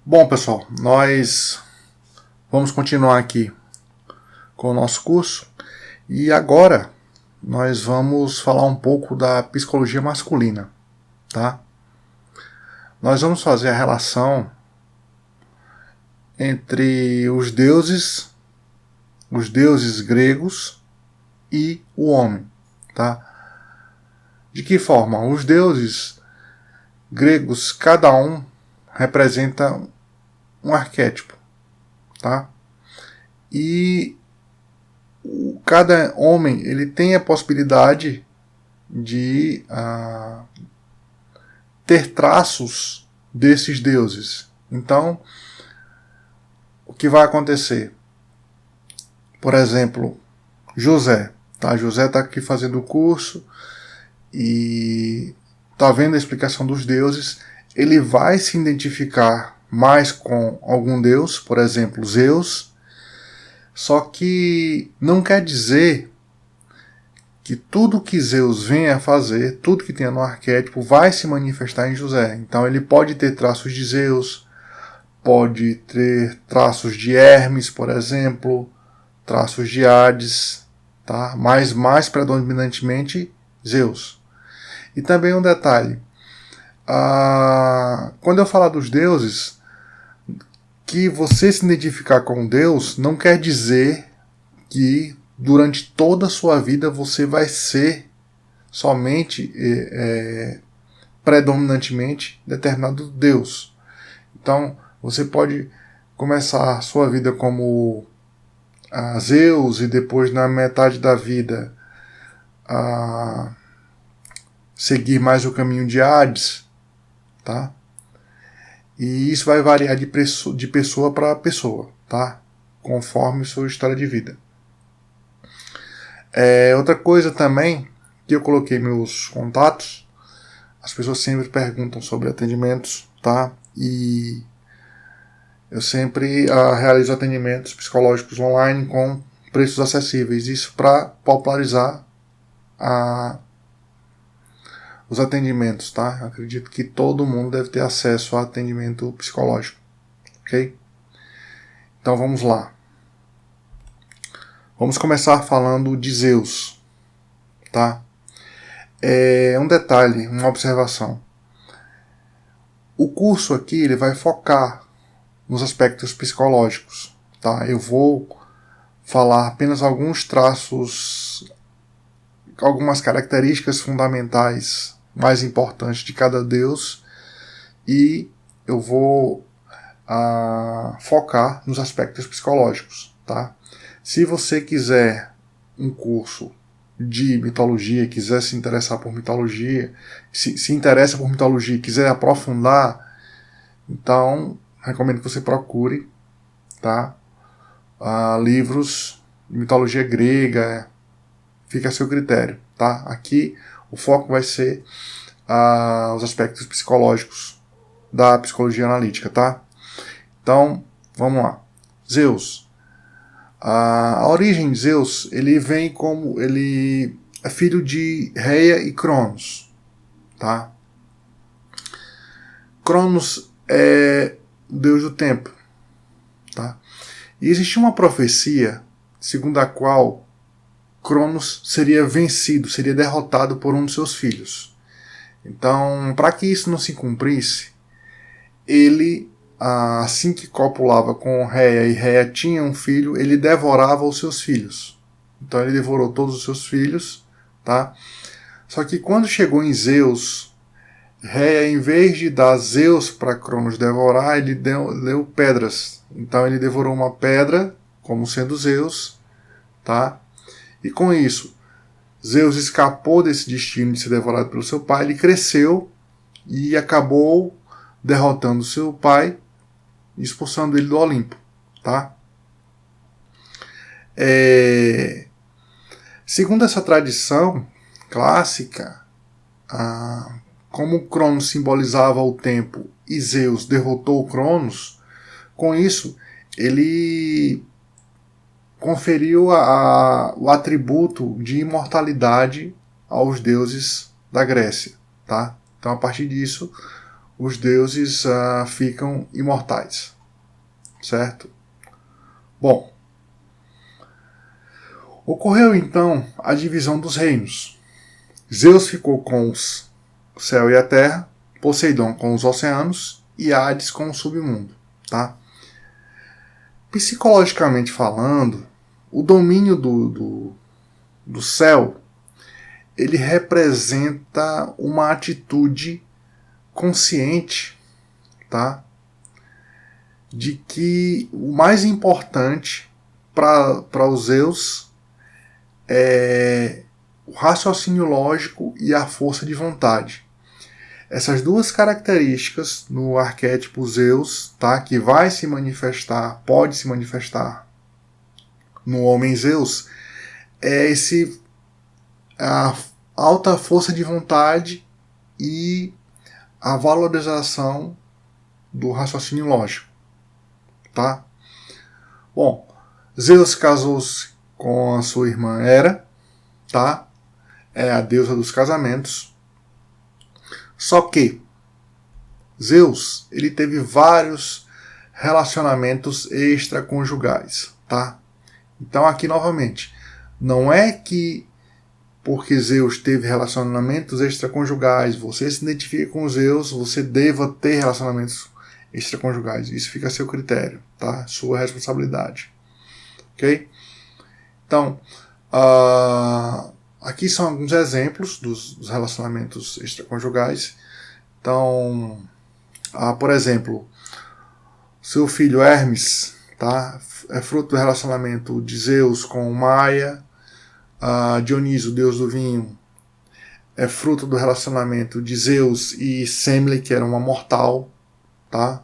Bom, pessoal, nós vamos continuar aqui com o nosso curso e agora nós vamos falar um pouco da psicologia masculina, tá? Nós vamos fazer a relação entre os deuses gregos e o homem, tá? De que forma? Os deuses gregos, cada um representa um arquétipo, tá? E cada homem ele tem a possibilidade de ter traços desses deuses. Então, o que vai acontecer? Por exemplo, José. Tá? José está aqui fazendo o curso e está vendo a explicação dos deuses. Ele vai se identificar mais com algum deus, por exemplo, Zeus. Só que não quer dizer que tudo que Zeus venha a fazer, tudo que tenha no arquétipo, vai se manifestar em José. Então ele pode ter traços de Zeus, pode ter traços de Hermes, por exemplo, traços de Hades, tá? Mas mais predominantemente Zeus. E também um detalhe, quando eu falar dos deuses, que você se identificar com Deus não quer dizer que durante toda a sua vida você vai ser somente predominantemente determinado Deus. Então você pode começar a sua vida como Zeus e depois na metade da vida seguir mais o caminho de Hades, tá? E isso vai variar de pessoa para pessoa, tá? Conforme sua história de vida. Outra coisa também, que eu coloquei meus contatos, as pessoas sempre perguntam sobre atendimentos, tá? E eu sempre realizo atendimentos psicológicos online com preços acessíveis. Isso para popularizar os atendimentos, tá? Eu acredito que todo mundo deve ter acesso a atendimento psicológico, ok? Então vamos lá. Vamos começar falando de Zeus, tá? Um detalhe, uma observação. O curso aqui ele vai focar nos aspectos psicológicos, tá? Eu vou falar apenas alguns traços, algumas características fundamentais mais importantes de cada deus e eu vou focar nos aspectos psicológicos, tá? Se você quiser um curso de mitologia, quiser se interessar por mitologia, se interessa por mitologia e quiser aprofundar, então recomendo que você procure, tá? Livros de mitologia grega, fica a seu critério, tá? Aqui o foco vai ser os aspectos psicológicos da psicologia analítica, tá? Então, vamos lá. Zeus. A origem de Zeus, ele é filho de Rhea e Cronos, tá? Cronos é o deus do tempo, tá? E existia uma profecia segundo a qual Cronos seria vencido, seria derrotado por um de seus filhos. Então, para que isso não se cumprisse, ele, assim que copulava com Rhea e Rhea tinha um filho, ele devorava os seus filhos. Então ele devorou todos os seus filhos, tá? Só que quando chegou em Zeus, Rhea, em vez de dar Zeus para Cronos devorar, ele deu pedras. Então ele devorou uma pedra, como sendo Zeus, tá? E com isso, Zeus escapou desse destino de ser devorado pelo seu pai, ele cresceu e acabou derrotando seu pai e expulsando ele do Olimpo, tá? Segundo essa tradição clássica, como Cronos simbolizava o tempo e Zeus derrotou Cronos, com isso ele conferiu o atributo de imortalidade aos deuses da Grécia, tá? Então a partir disso os deuses ficam imortais, certo? Bom, ocorreu então a divisão dos reinos. Zeus ficou com o céu e a terra, Poseidon com os oceanos e Hades com o submundo, tá? Psicologicamente falando, o domínio do céu, ele representa uma atitude consciente, tá? De que o mais importante para os Zeus é o raciocínio lógico e a força de vontade. Essas duas características no arquétipo Zeus, tá? Que vai se manifestar, pode se manifestar no homem Zeus, é a alta força de vontade e a valorização do raciocínio lógico, tá? Bom, Zeus casou-se com a sua irmã Hera, tá? É a deusa dos casamentos. Só que Zeus, ele teve vários relacionamentos extraconjugais, tá? Então aqui novamente, não é que porque Zeus teve relacionamentos extraconjugais, você se identifica com Zeus, você deva ter relacionamentos extraconjugais. Isso fica a seu critério, tá? Sua responsabilidade. Ok? Então, aqui são alguns exemplos dos relacionamentos extraconjugais. Então, por exemplo, seu filho Hermes, tá? É fruto do relacionamento de Zeus com Maia. Dioniso, deus do vinho, é fruto do relacionamento de Zeus e Semele, que era uma mortal, tá?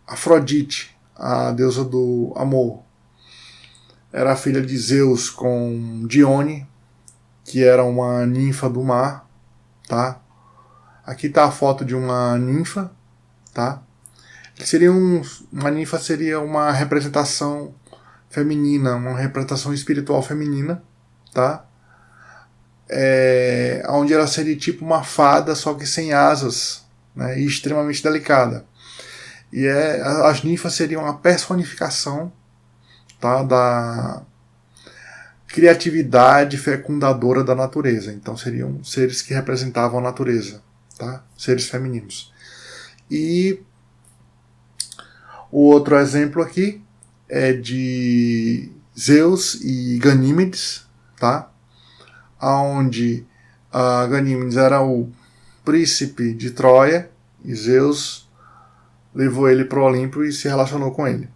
Afrodite, a deusa do amor, era a filha de Zeus com Dione, que era uma ninfa do mar, tá? Aqui está a foto de uma ninfa, tá? Uma ninfa seria uma representação feminina, uma representação espiritual feminina, tá? Onde ela seria tipo uma fada, só que sem asas, né? E extremamente delicada. E as ninfas seriam a personificação, tá? Da criatividade fecundadora da natureza. Então seriam seres que representavam a natureza, tá? Seres femininos. E o outro exemplo aqui é de Zeus e Ganímedes, tá? Onde Ganímedes era o príncipe de Troia e Zeus levou ele para o Olimpo e se relacionou com ele,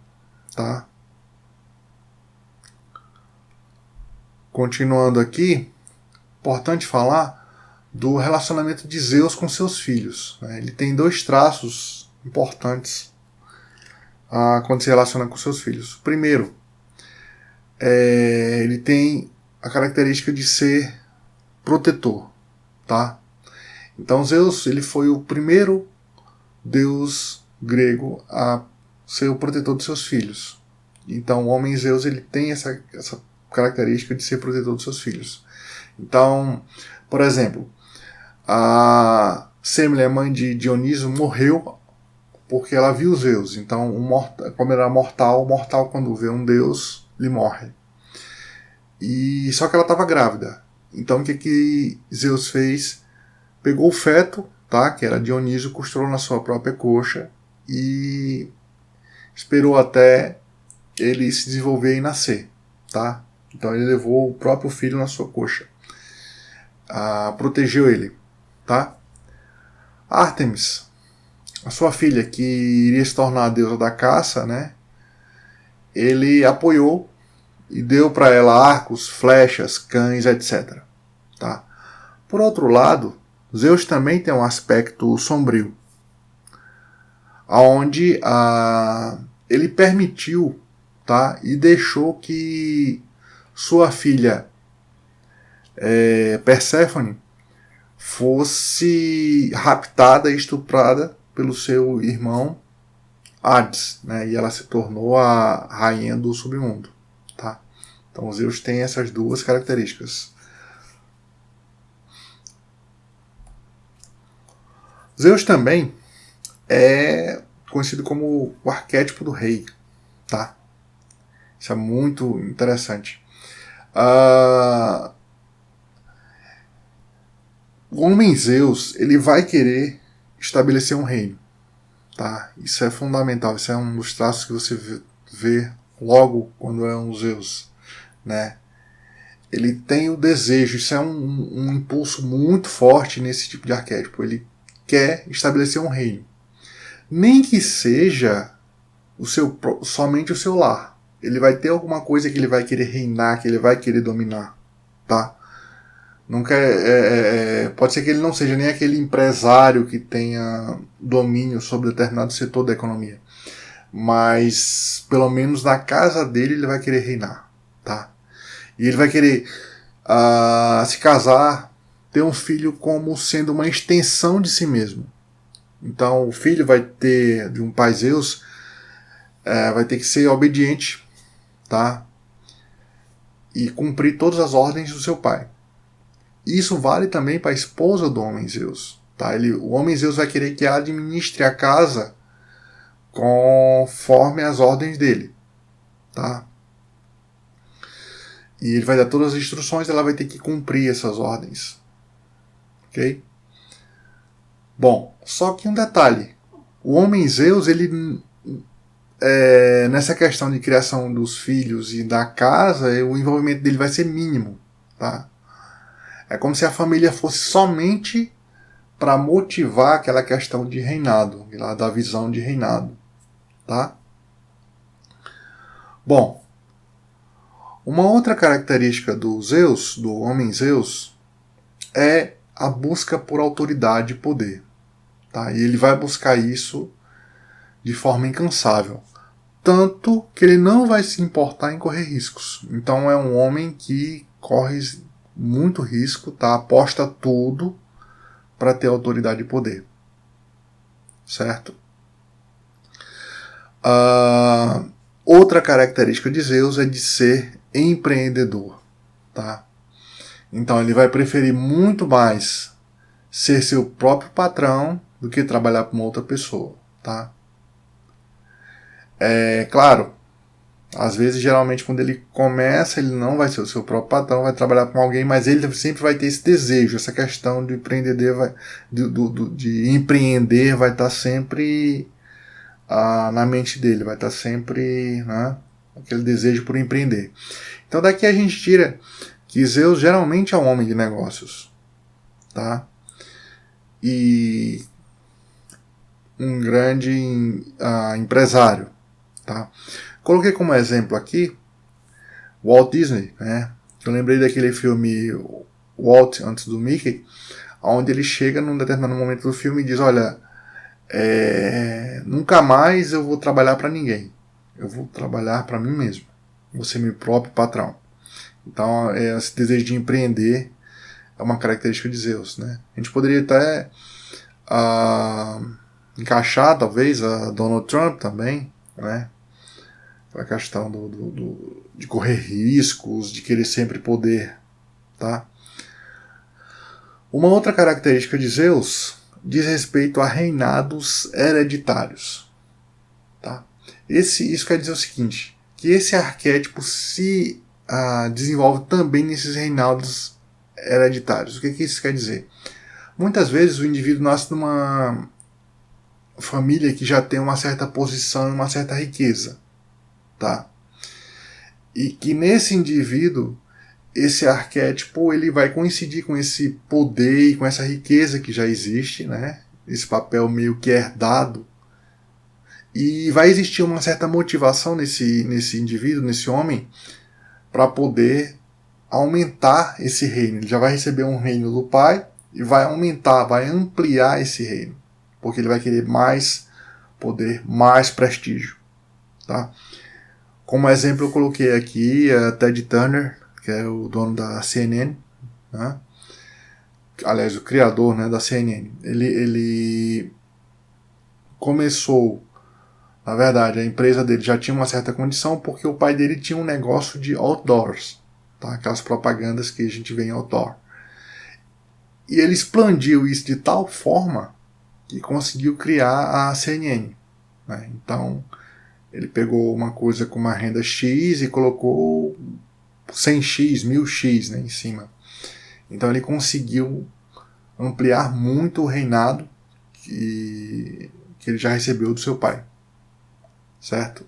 tá? Continuando aqui, importante falar do relacionamento de Zeus com seus filhos, né? Ele tem dois traços importantes quando se relaciona com seus filhos. O primeiro, ele tem a característica de ser protetor, tá? Então Zeus, ele foi o primeiro deus grego a ser o protetor dos seus filhos. Então o homem Zeus, ele tem essa característica de ser protetor dos seus filhos. Então, por exemplo, a Semele, a mãe de Dioniso, morreu porque ela viu Zeus. Então, como era mortal quando vê um deus, ele morre. E só que ela estava grávida. Então o que Zeus fez? Pegou o feto, tá? Que era Dioniso, costurou na sua própria coxa e esperou até ele se desenvolver e nascer, tá? Então ele levou o próprio filho na sua coxa, protegeu ele, tá? Ártemis, a sua filha, que iria se tornar a deusa da caça, né? Ele apoiou e deu para ela arcos, flechas, cães, etc. Tá? Por outro lado, Zeus também tem um aspecto sombrio, onde ele permitiu, tá? E deixou que sua filha Perséfone fosse raptada e estuprada pelo seu irmão Hades, né? E ela se tornou a rainha do submundo, tá? Então Zeus tem essas duas características. Zeus também é conhecido como o arquétipo do rei, tá? Isso é muito interessante. O homem Zeus, ele vai querer estabelecer um reino, tá? Isso é fundamental, isso é um dos traços que você vê logo quando é um Zeus, né? Ele tem o desejo, isso é um impulso muito forte nesse tipo de arquétipo. Ele quer estabelecer um reino. Nem que seja somente o seu lar. Ele vai ter alguma coisa que ele vai querer reinar, que ele vai querer dominar, tá? Nunca pode ser que ele não seja nem aquele empresário que tenha domínio sobre determinado setor da economia, mas pelo menos na casa dele ele vai querer reinar, tá? E ele vai querer se casar, ter um filho como sendo uma extensão de si mesmo. Então o filho vai ter, de um pai Zeus, vai ter que ser obediente, tá? E cumprir todas as ordens do seu pai. Isso vale também para a esposa do homem Zeus, tá? O homem Zeus vai querer que ela administre a casa conforme as ordens dele, tá? E ele vai dar todas as instruções, ela vai ter que cumprir essas ordens. Ok? Bom, só que um detalhe. O homem Zeus, ele nessa questão de criação dos filhos e da casa, o envolvimento dele vai ser mínimo. Tá? É como se a família fosse somente para motivar aquela questão de reinado, da visão de reinado. Tá? Bom, uma outra característica do Zeus, do homem Zeus, é a busca por autoridade e poder. Tá? E ele vai buscar isso de forma incansável. Tanto que ele não vai se importar em correr riscos. Então é um homem que corre muito risco, tá? Aposta tudo para ter autoridade e poder. Certo? Outra característica de Zeus é de ser empreendedor. Tá? Então ele vai preferir muito mais ser seu próprio patrão do que trabalhar para uma outra pessoa. Tá? Claro, às vezes, geralmente, quando ele começa, ele não vai ser o seu próprio patrão, vai trabalhar com alguém, mas ele sempre vai ter esse desejo, essa questão de empreender, de empreender vai estar sempre na mente dele, vai estar sempre, né, aquele desejo por empreender. Então daqui a gente tira que Zeus geralmente é um homem de negócios, tá? E um grande empresário, tá? Coloquei como exemplo aqui Walt Disney, né? Eu lembrei daquele filme Walt antes do Mickey, onde ele chega num determinado momento do filme e diz: olha, nunca mais eu vou trabalhar para ninguém, eu vou trabalhar para mim mesmo, vou ser meu próprio patrão. Então esse desejo de empreender é uma característica de Zeus, né? A gente poderia até encaixar talvez a Donald Trump também, né? A questão de correr riscos, de querer sempre poder, tá? Uma outra característica de Zeus diz respeito a reinados hereditários, tá? Isso quer dizer o seguinte, que esse arquétipo se desenvolve também nesses reinados hereditários. O que isso quer dizer? Muitas vezes o indivíduo nasce numa família que já tem uma certa posição e uma certa riqueza, tá? E que nesse indivíduo, esse arquétipo ele vai coincidir com esse poder e com essa riqueza que já existe, né? Esse papel meio que herdado. E vai existir uma certa motivação nesse indivíduo, nesse homem, para poder aumentar esse reino. Ele já vai receber um reino do pai e vai aumentar, vai ampliar esse reino. Porque ele vai querer mais poder, mais prestígio, tá? Como exemplo, eu coloquei aqui a Ted Turner, que é o dono da CNN, né? Aliás, o criador, né, da CNN. Ele começou, na verdade, a empresa dele já tinha uma certa condição porque o pai dele tinha um negócio de outdoors, tá? Aquelas propagandas que a gente vê em outdoor. E ele expandiu isso de tal forma e conseguiu criar a CNN. Né? Então, ele pegou uma coisa com uma renda X e colocou 100x, 1000x, né, em cima. Então ele conseguiu ampliar muito o reinado que ele já recebeu do seu pai. Certo?